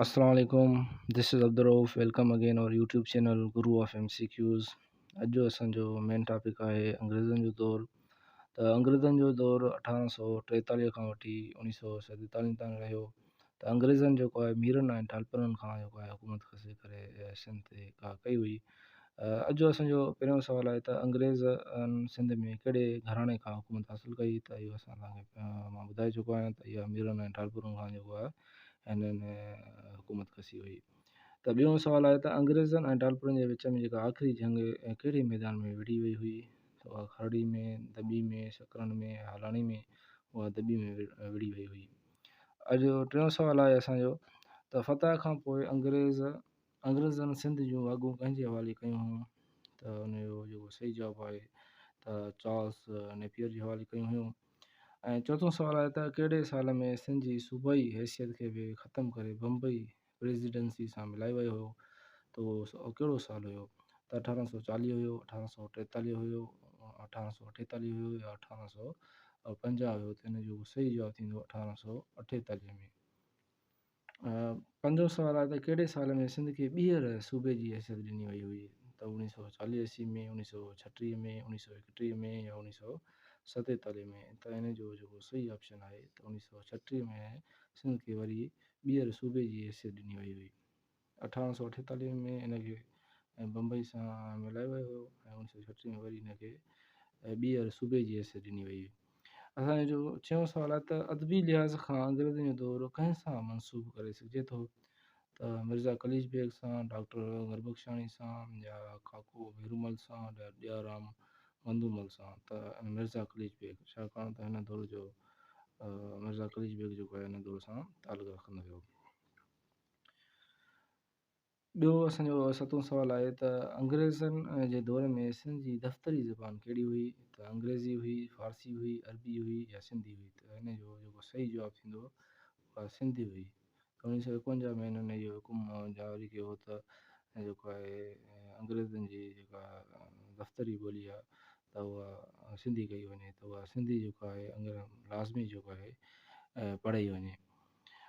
Assalamu alaikum. This is Abdurrauf. Welcome again our YouTube channel Guru of MCQs. अॼु जो असांजो main topic आहे अंग्रेज़नि जो दौरु। त अंग्रेज़नि जो दौरु 1843 खां वठी 1947 ताईं रहियो। त अंग्रेज़नि जेको आहे मीरनि ऐं ठालपरनि खां जेको आहे हुकूमत खसे करे सिंध ते कई हुई। अॼु जो असांजो पहिरियों सुवालु आहे त अंग्रेज़नि सिंध में कहिड़े घराणे खां हुकूमत हासिलु कई। त इहो असां तव्हांखे मां ॿुधाए चुको आहियां त इहा मीरनि ऐं ठालपरनि खां जेको आहे हिननि हुकूमत खसी हुई। त ॿियो सुवालु आहे त अंग्रेज़नि ऐं ठालपरनि जे विच में जेका आख़िरी जंग कहिड़े मैदान में विड़ी वई हुई। त उहा खरड़ी में, दॿी में, शकरनि में, हालाणी में, उहा दॿी में विड़ी वई हुई। अॼु टियों सुवालु आहे असांजो त फतह खां पोइ अंग्रेज़नि सिंध जूं वाॻूं कंहिंजे हवाले कयूं हुयूं। त हुनजो जेको सही जवाबु आहे त चार्ल्स नेपियर जे हवाले कयूं हुयूं। ऐं चोथों सुवालु आहे त कहिड़े साल में सिंध जी सूबाई हैसियत खे बि ख़तमु करे बम्बई प्रेसिडेंसी सां मिलायो वियो हुयो। त उहो कहिड़ो साल हुयो। त 1840 हुयो, 1843 हुयो, 1848 हुयो या 1850 हुयो। त हिन जो सही जवाबु थींदो 1848 में। पंजो सुवालु आहे त कहिड़े साल में सिंध खे ॿीहर सूबे जी हैसियत ॾिनी वई हुई। त 1940 में, 1936 में, 1931 में या 1947 में। त हिन जो जेको सही ऑप्शन आहे त 1936 में सिंध खे वरी ॿीहर सूबे जी हैसियत ॾिनी वई हुई। 1848 में हिनखे बम्बई सां मिलायो वियो हुयो ऐं 1936 में वरी हिनखे ॿीहर सूबे जी हैसियत ॾिनी वई हुई। असांजो छहों सुवालु आहे त अदबी लिहाज़ खां अंग्रेज़नि जो दौरु कंहिं सां मनसूब करे सघिजे थो। त मिर्ज़ा कलीज बेग सां, डॉक्टर गरबख्शानी सां, या काको वीरूमल सां, या ॾियाराम मंदूमल सां। त मिर्ज़ा कलीज बेग, छाकाणि त हिन दौर जो मिर्ज़ा कलीज बेग जेको आहे हिन दौर सां तालुक़ु रखंदो हुयो। ॿियो असांजो सतों सुवालु आहे त अंग्रेज़नि जे दौर में सिंध जी दफ़्तरी ज़बान कहिड़ी हुई। त अंग्रेज़ी हुई, फ़ारसी हुई, अरबी हुई या सिंधी हुई। त हिन जो जेको सही जवाबु थींदो उहा सिंधी हुई। 1951 में हिननि इहो हुकुम जारी कयो हो त जेको आहे अंग्रेज़नि जी जेका दफ़्तरी ॿोली आहे त उहा सिंधी कई वञे। त उहा सिंधी जेको आहे लाज़मी जेको आहे पढ़ाई वञे।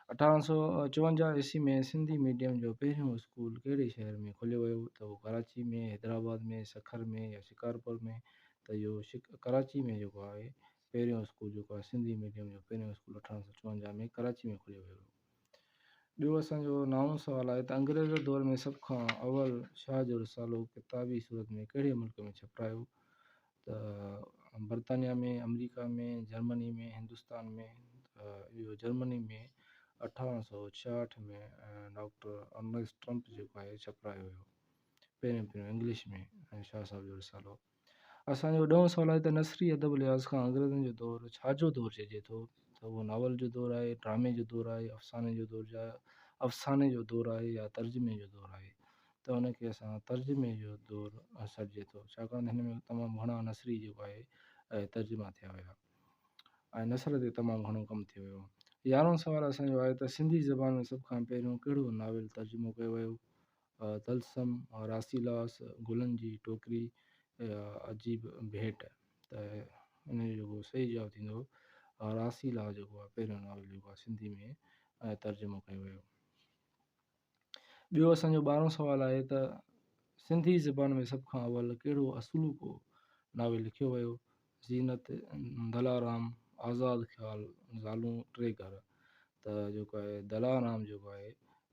1854 ईस्वी में सिंधी मीडियम जो पहिरियों स्कूल कहिड़े शहर में खोलियो वियो। त उहो कराची में, हैदराबाद में, सखर में या शिकारपुर में। त इहो कराची में जेको आहे पहिरियों स्कूल जेको आहे सिंधी मीडियम जो पहिरियों स्कूल 1854 में कराची में खोलियो वियो। ॿियो असांजो नओं सुवालु आहे त अंग्रेज़ दौर में सभ खां अवल शाह जो रिसालो किताबी सूरत में कहिड़े मुल्क में छपिरायो। त बरतानिया में, अमेरिका में, जर्मनी में, हिंदुस्तान में। इहो जर्मनी में 1866 में डॉक्टर अर्नेस्ट ट्रंप जेको आहे छपिरायो हुयो पहिरियों इंग्लिश में शाह साहिब जो रिसालो। असांजो ॾहों सुवालु आहे त नसरी अदब लिहाज़ खां अंग्रेज़नि जो दौरु छाजो दौरु चइजे थो। त उहो नावल जो दौरु आहे, ड्रामे जो दौरु आहे, अफ़साने जो दौरु आहे या तर्जुमे जो दौरु आहे। त हुनखे असां तर्जुमे जो दौरु सॾिजे थो, छाकाणि हिन में तमामु घणा नसरी जेको आहे तर्जुमा थिया हुया ऐं नसर ते तमामु घणो कमु थियो हुयो। 11हों सुवालु असांजो आहे त सिंधी ज़बान में सभ खां पहिरियों कहिड़ो नाविल तर्जुमो कयो वियो। तलसम, रासीलास, गुलनि जी टोकरी या अजीब भेट। त हिन जो जेको सही जवाबु थींदो रासीला जेको आहे पहिरियों नाविल जेको आहे सिंधी में तर्जुमो कयो वियो। ॿियो असांजो 12हों सुवालु आहे त सिंधी ज़बान में सभ खां अवल कहिड़ो असुलूको नाविल लिखियो वियो। ज़ीनत, दलाराम, आज़ाद ख़्याल, ज़ालूं टे घर। त जेको आहे दलाराम जेको आहे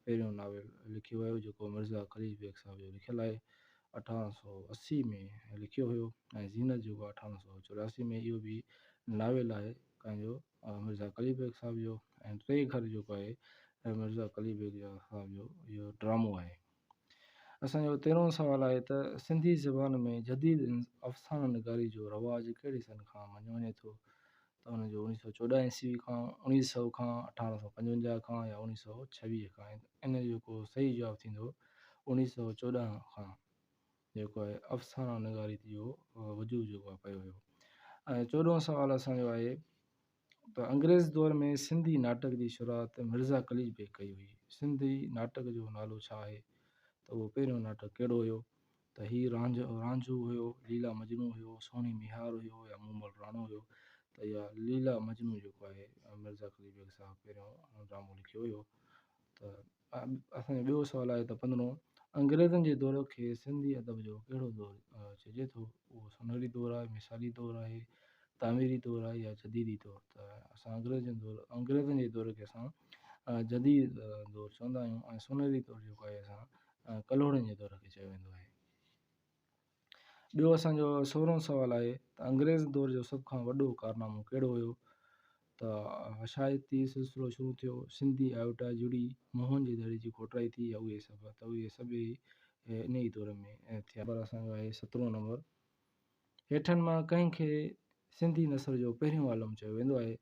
पहिरियों नाविल लिखियो वियो जेको मिर्ज़ा कलीज बेग साहिब जो लिखियलु आहे 1880 में लिखियो हुयो। ऐं ज़ीनत जेको आहे 1884 में। इहो बि नाविल आहे पंहिंजो मिर्ज़ा कलीज बेग साहिब जो। ऐं टे घर जेको आहे मिर्ज़ा कलीज बेग साहिब जो इहो ड्रामो आहे। असांजो 13हों सुवालु आहे त सिंधी ज़बान में जदीद अफ़साना निगारी जो रवाजु कहिड़े सन खां मञियो वञे थो। त हुनजो 1914 ईस्वी खां, 1900 खां, 1855 खां या 1926 खां। इन जो जेको सही जवाबु थींदो 1914 खां जेको आहे अफ़साना निगारी जो वजूद जेको आहे पियो हुयो। ऐं 14हों सुवालु असांजो आहे त अंग्रेज़ दौर में सिंधी नाटक जी शुरूआत मिर्ज़ा कलीज बेग कई हुई। सिंधी नाटक जो नालो छा आहे। त उहो पहिरियों नाटक कहिड़ो हुयो। त हीउ रांझू हुयो, लीला मजनू हुयो, सोणी मिहार हुयो या मूमल राणो हुयो। त इहा लीला मजनू जेको आहे मिर्ज़ा कलीज बेग साहिब पहिरियों ड्रामो लिखियो हुयो। त असांजो ॿियो सुवालु आहे त 15 अंग्रेज़नि जे दौर खे सिंधी अदब जो कहिड़ो दौर चइजे थो? उहो सोनेरी दौर आहे, मिसाली दौर आहे, तामीरी दौर आहे या जदीदी दौर? त असां अंग्रेज़नि जे दौर खे असां जदीद दौर चवंदा आहियूं ऐं सोनेरी दौर जेको आहे असां कलोड़नि जे दौर खे चयो वेंदो आहे। ॿियो असांजो 16 सुवालु आहे त अंग्रेज़ दौर जो सभ खां वॾो कारनामो कहिड़ो हुयो? त अशायती सिलसिलो शुरू थियो, सिंधी आयोटा जुड़ी, मोहन जे दड़े जी खोटाई थी या उहे सभु? त उहे सभई इन ई दौर में थिया। पर असांजो आहे 17 नंबर, हेठनि मां कंहिंखे सिंधी नसर जो पहिरियों आलम चयो वेंदो आहे?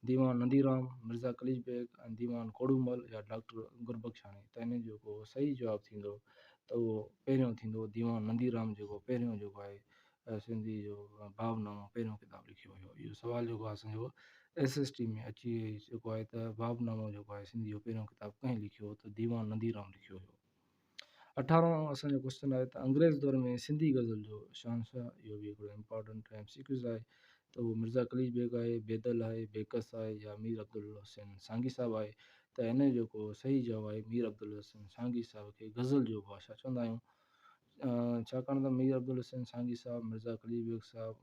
दीवान नंदीराम, मिर्ज़ा कलीज बेग ऐं दीवान कोड़ूमल या डॉक्टर गुरबख्शानी? त इन जो को सही जवाबु थींदो त उहो पहिरियों थींदो दीवान नंदीराम, जेको पहिरियों जेको आहे सिंधी जो भावनामो पहिरियों किताबु लिखियो हुयो। इहो सुवालु जेको आहे असांजो SST में अची जेको आहे त भावनामो जेको आहे सिंधी जो पहिरियों किताबु कंहिं लिखियो हो? त दीवान नंदीराम लिखियो हुयो। 18 असांजो क्वेश्चन आहे त अंग्रेज़ दौर में सिंधी गज़ल जो शहंशाह, इहो बि हिकिड़ो इम्पॉर्टेंट MCQS आहे, त उहो मिर्ज़ा कलीज बेग आहे, बेदल आहे, बेकस आहे या मीर अब्दुल हुसैन सांगी साहब आहे? त इन जो को सही जवाबु आहे मीर अब्दुल हुसैन सांगी साहब खे गज़ल जो बादशाह चवंदा आहियूं। छाकाणि त मीर अब्दुल हुसैन सांगी साहब, मिर्ज़ा कलीज बेग साहब,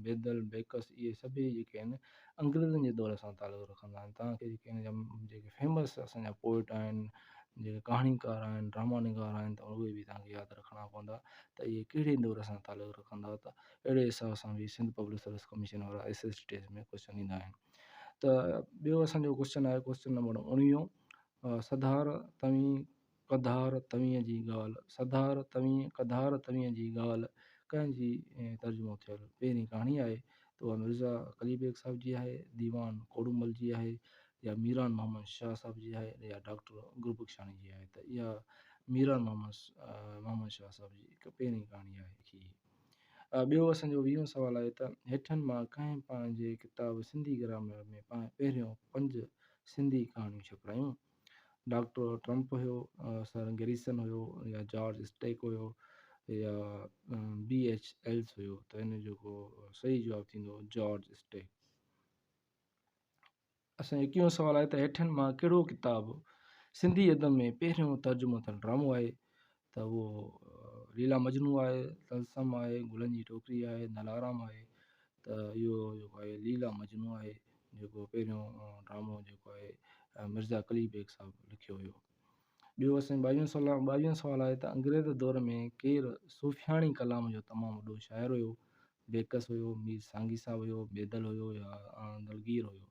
बेदल, बेकस, इहे सभई जेके आहिनि अंग्रेज़नि जे दौर सां तालुक़ु रखंदा आहिनि। तव्हांखे जेके हिन जा जेके फेमस असांजा पोइट आहिनि, जेके कहाणीकार आहिनि, ड्रामा निगार आहिनि, त उहे बि तव्हांखे यादि रखणा पवंदा त इहे कहिड़े दौर सां तालुक़ु रखंदा। त अहिड़े हिसाब सां बि सिंध पब्लिक सर्विस कमीशन वारा SST में क्वेश्चन ईंदा आहिनि। त ॿियो असांजो क्वेश्चन आहे क्वेश्चन नंबर 19, सधार तवी कधार तवीअ जी ॻाल्हि, सधार तवी कधार तवीअ जी ॻाल्हि कंहिंजी तर्जुमो थियल पहिरीं कहाणी आहे? त उहा मिर्ज़ा कलीज बेग साहब जी आहे, दीवान कोड़ूमल जी आहे या मीरान मोहम्मद शाह साहब जी आहे या डॉक्टर गुरबख्शानी जी आहे? त इहा मीरान मोहम्मद शाह साहब जी हिकु पहिरीं कहाणी आहे। ॿियो असांजो 20 सुवालु आहे त हेठनि मां कंहिं पंहिंजे किताब सिंधी ग्रामर में पहिरियों 5 सिंधी कहाणियूं छपिरायूं? डॉक्टर ट्रम्प हुयो, सर इंगरैज़न हुयो या जॉर्ज स्टेक हुयो या BH एल्स हुयो? त इन जो को सही जवाबु थींदो जॉर्ज स्टेक। असांजो 21 सुवालु आहे त हेठनि मां कहिड़ो किताबु सिंधी अदब में पहिरियों तर्जुमो थियल ड्रामो आहे? त उहो लीला मजनू आहे, तलसम आहे, गुलनि जी टोकरी आहे, नलाराम आहे? त इहो जेको आहे लीला मजनू आहे, जेको पहिरियों ड्रामो जेको आहे मिर्ज़ा कलीज बेग साहब लिखियो हुयो। ॿियो असांजो 22 सुवालु आहे त अंग्रेज़ दौर में केरु सूफ़ियाणी कलाम जो तमामु वॾो शाइर हुयो? बेकस हुयो, मीर सांगी साहब हुयो, बेदल हुयो या दलगीर हुयो?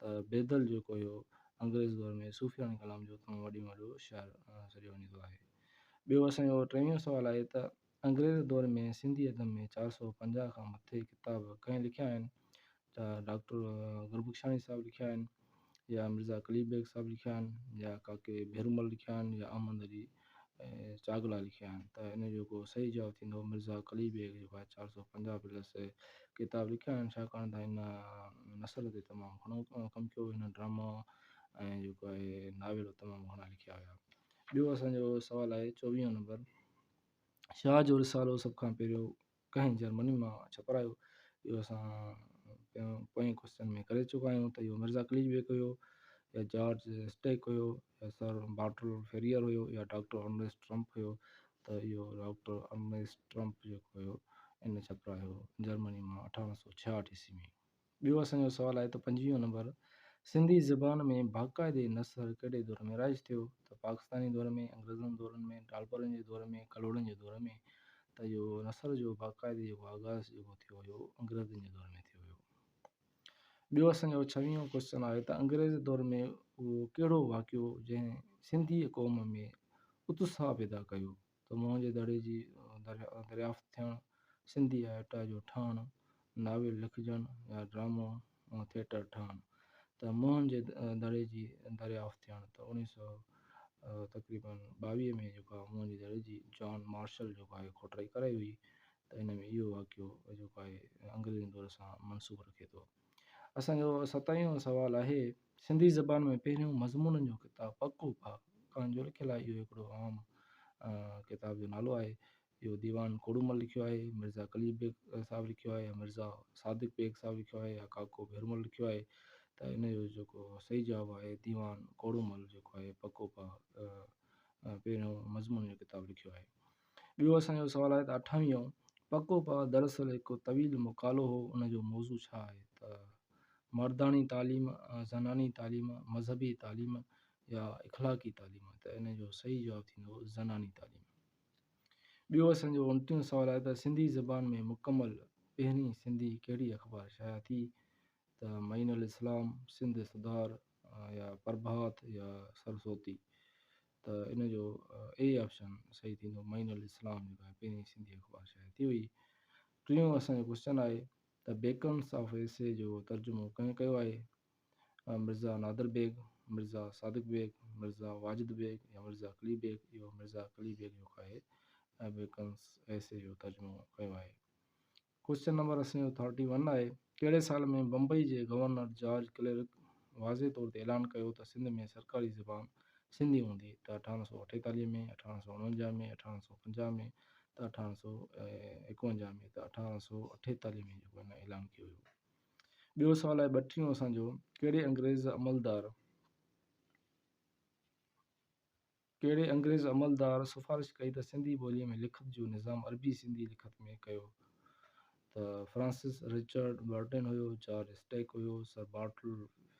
त बेदल जेको हुयो अंग्रेज़ दौर में सूफ़ियाणी कलाम जो तमामु वॾो शाइर सॼो वञींदो आहे। ॿियो असांजो 23 सुवालु आहे त अंग्रेज़ दौर में सिंधी अदब में 450 खां मथे किताब कंहिं लिखिया आहिनि? त डॉक्टर गुरबख्शानी साहब लिखिया आहिनि या मिर्ज़ा कलीज बेग साहब लिखिया आहिनि या काके भेरूमल लिखिया आहिनि या अहमद अली चागला लिखिया आहिनि? त इन जो को सही जवाबु थींदो मिर्ज़ा कलीज बेग जेको आहे 450 प्लस किताब लिखिया आहिनि, छाकाणि त हिन नसल ते तमामु घणो कमु कयो, हिन ड्रामा ऐं जेको आहे नावेल तमामु घणा लिखिया हुया। ॿियो असांजो सुवालु आहे 24 नंबर, शाह जो रिसालो सभ खां पहिरियों कंहिं जर्मनी मां छपिरायो? इहो असां पोएं क्वेश्चन में करे चुका आहियूं त इहो मिर्ज़ा कलीज बेग हुयो या जॉर्ज स्टेक हुयो या सर बार्टल फेरियर हुयो या डॉक्टर अर्नेस्ट ट्रम्प हुयो? त इहो डॉक्टर अर्नेस्ट ट्रम्प जेको हुयो इन छपिरायो जर्मनी मां 1866 ईस्वी में। ॿियो असांजो सुवालु आहे त 25 नंबर, सिंधी ज़बान में बाक़ाइदे नसर कहिड़े दौर में राइज थियो? त पाकिस्तानी दौर में, अंग्रेज़नि दौरनि में, टालपरनि जे दौर में, कलोड़नि जे दौर में? त इहो नसर जो बाक़ाइदे जेको आगाज़ जेको थियो हुयो अंग्रेज़नि जे दौर में थियो हुयो। ॿियो असांजो 26 क्वेश्चन आहे त अंग्रेज़ दौर में उहो कहिड़ो वाक़ियो जंहिं सिंधी क़ौम में उत्साह पैदा कयो? त मोहन जे दड़े जी दरियाफ़्त थियणु, सिंधी आयोटा जो ठहणु, नावेल लिखजणु या ड्रामो थिएटर ठहणु? त मोहन जे दड़े जी दरियाफ़्त थियणु। त 1922 तक़रीबन में जेको आहे मोहन जे दड़े जी जॉन मार्शल जेको आहे खोटाई कराई हुई। त इन में इहो वाक़ियो जेको आहे अंग्रेज़ी दौर सां मनसूब रखे थो। असांजो 27 सुवालु आहे सिंधी ज़बान में पहिरियों मज़मूननि जो किताबु पको पा कंहिंजो लिखियलु आहे? इहो हिकिड़ो आम किताब जो नालो आहे। इहो दीवान कोड़ूमल लिखियो आहे, मिर्ज़ा कलीज बेग साहब लिखियो आहे या मिर्ज़ा सादिक बेग साहब लिखियो आहे या काको भेरूमल लिखियो आहे? त इन जो जेको सही जवाबु आहे दीवान कोड़ूमल जेको आहे पको पा पहिरियों मज़मून जो किताबु लिखियो आहे। ॿियो असांजो सुवालु आहे त 28 पको पा दरअसल हिकु तवील मुकालो हो, उनजो मौज़ू छा आहे? त मर्दानी तालीम, ज़नानी तालीम, मज़हबी तालीम या इख़लाक़ी तालीम। त इन जो सही जवाबु थींदो ज़नानी तालीम। ॿियो असांजो 29 सुवालु आहे त सिंधी ज़बान में मुकमल पहिरीं सिंधी कहिड़ी अख़बार शाया थी? त मईनुल इस्लाम, सिंध सुधार या प्रभात या सरस्वती। त इन जो ए ऑप्शन सही थींदो मईनुल इस्लाम जेको आहे पहिरीं सिंधी अख़बार शाया थी हुई। टियों असांजो क्वेश्चन आहे त बेकन्स ऑफ एसे जो तर्जुमो कंहिं कयो आहे? मिर्ज़ा नादिर बेग, मिर्ज़ा सादिक बेग, मिर्ज़ा वाजिद बेग या मिर्ज़ा कली बेग। इहो मिर्ज़ा कली बेग जेको आहे बेकन्स एसे जो तर्जुमो कयो आहे। क्वेश्चन नंबर असांजो 31 आहे कहिड़े साल में बम्बई जे गवर्नर जॉर्ज क्लर्क वाज़े तौर ते ऐलान कयो त सिंध में सरकारी ज़बान सिंधी हूंदी? त 1848 में, 1849 में, 1850 में, त 1851 में। त 1848 में जेको आहे ऐलान कयो हुयो। ॿियो सुवालु आहे 32 असांजो कहिड़े अंग्रेज़ अमलदार सिफ़ारिश कई त सिंधी ॿोलीअ में लिखत जो निज़ाम अरबी सिंधी लिखत में कयो? त फ्रांसिस रिचर्ड बर्टन हुयो, जॉर्ज स्टेक हुयो, सर बार्टल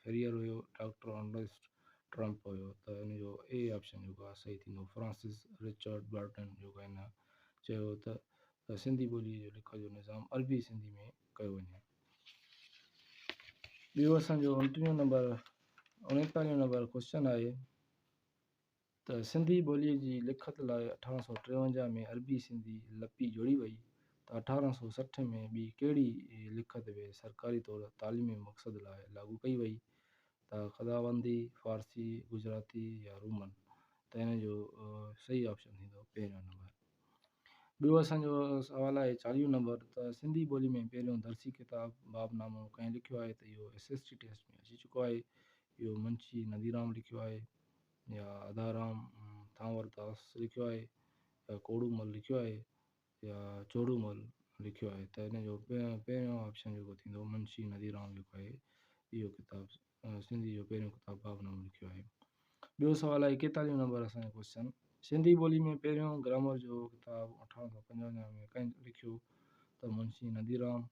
फेरियर हुयो, डॉक्टर ऑर्नेस्ट ट्रम्प हुयो। त इन जो ए ऑप्शन जेको आहे सही थींदो फ्रांसिस रिचर्ड बर्टन जेको आहे न चयो त सिंधी ॿोलीअ जो लिखत जो निज़ाम अरबी सिंधी में कयो वञे। ॿियो असांजो 39 नंबर क्वेश्चन आहे त सिंधी ॿोलीअ जी लिखत लाइ 1853 में अरबी सिंधी लपी जोड़ी वई। त 1860 में ॿी कहिड़ी लिखत वे सरकारी तौर तालीमी मक़सद लाइ लागू कई वई? त ख़ुदाबंदी, फ़ारसी, गुजराती या रोमन। त इन जो सही ऑप्शन थींदो पहिरियों नंबर। ॿियो असांजो सुवालु आहे 40 नंबर त सिंधी ॿोली में पहिरियों दर्सी किताब बाबनामो कंहिं लिखियो आहे? त इहो SST टेस्ट में अची चुको आहे। इहो मुंशी नदीराम लिखियो आहे या अदाराम थांवरदास लिखियो आहे या कोड़ूमल लिखियो आहे या चोड़ूमल लिखियो आहे। त इन जो पहिरियों ऑप्शन जेको थींदो मुंशी नदीराम जेको आहे इहो किताबु सिंधी जो पहिरियों किताबु बाबनामो लिखियो आहे। ॿियो सुवालु आहे 41 नंबर असांजो क्वेश्चन सिंधी ॿोली में पहिरियों ग्रामर जो किताबु 1855 में कंहिं लिखियो? त मुंशी नदीराम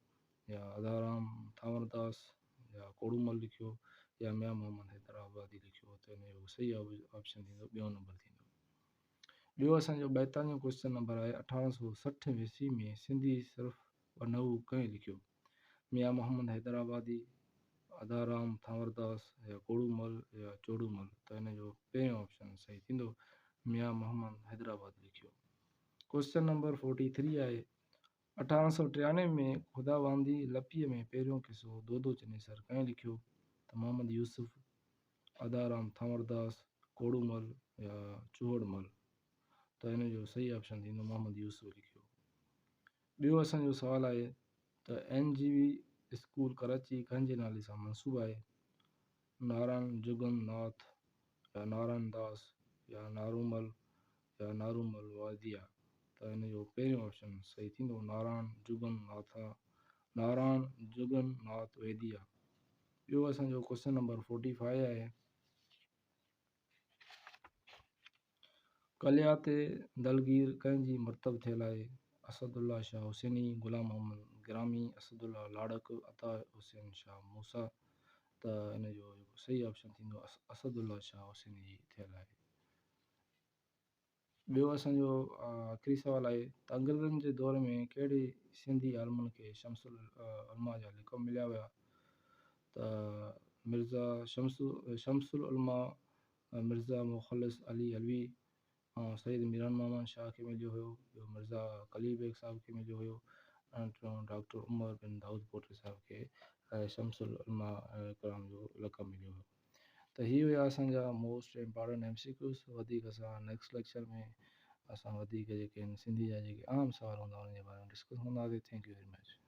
या अदाराम थांवरदास या कोड़ूमल लिखियो या मियां मोहम्मद हैदराबादी लिखियो। त इन जो सही ऑप्शन थींदो ॿियों नंबर थींदो। ॿियो असांजो 42 क्वेश्चन नंबर आहे 1860 ईस्वी में सिंधी सिर्फ़ नऊ कंहिं लिखियो? मियां मोहम्मद हैदराबादी, अदाराम थांवरदास या कोड़ूमल या चोड़ूमल। त इन जो पहिरियों ऑप्शन सही थींदो मियां मोहम्मद हैदराबाद लिखियो। क्वेश्चन नंबर 43 आहे 1893 में ख़ुदाबंदी लपीअ में पहिरियों किसो दो चनेसर कंहिं लिखियो? त मोहम्मद यूसुफ, अदाराम थांवरदास, कोड़ूमल या चूहड़मल। त इन जो सही ऑप्शन थींदो मोहम्मद यूसुफ लिखियो। ॿियो असांजो सुवालु आहे त NGV स्कूल कराची कंहिंजे नाले सां मनसूब आहे? नारायण जुगन नाथ या नारायण दास या नारूमल या नारूमल वादिया। त इन जो पहिरियों ऑप्शन सही थींदो नारायण जुगन नाथ वेदिया। ॿियो असांजो क्वेश्चन नंबर 45 आहे कलियात दलगीर कंहिंजी मरतब थियल आहे? असदुल्ला शाह हुसैनी, गुलाम मोहम्मद गिरामी, असदुल्ला लाड़क, अता हुसैन शाह मूसा। त इन जो सही ऑप्शन थींदो असदुल्ला शाह हुसैनी जी थियल आहे। ॿियो असांजो आख़िरी सुवालु आहे त अंग्रेज़नि जे दौर में कहिड़े सिंधी आलमनि खे शमसुल उलमा जा लिक़ब मिलिया हुआ? त मिर्ज़ा शमसुल उलमा, मिर्ज़ा मुख़लिस अली अलवी ऐं सईद मीरान मोहम्मद शाह खे मिलियो हुयो। ॿियो मिर्ज़ा कली बेग साहिब खे मिलियो हुयो ऐं टियों डॉक्टर उमर बिन दाऊद पोटे साहिब खे शमसुल उलमा कराम जो लक़ब मिलियो हुयो। त हीअ हुया असांजा मोस्ट इम्पॉर्टेंट MCQS। वधीक असां नेक्स्ट लेक्चर में असां वधीक जेके आहिनि सिंधी जा जेके आम सुवाल हूंदा उन्हनि जे बारे में डिस्कस कंदासीं। Thank U very much.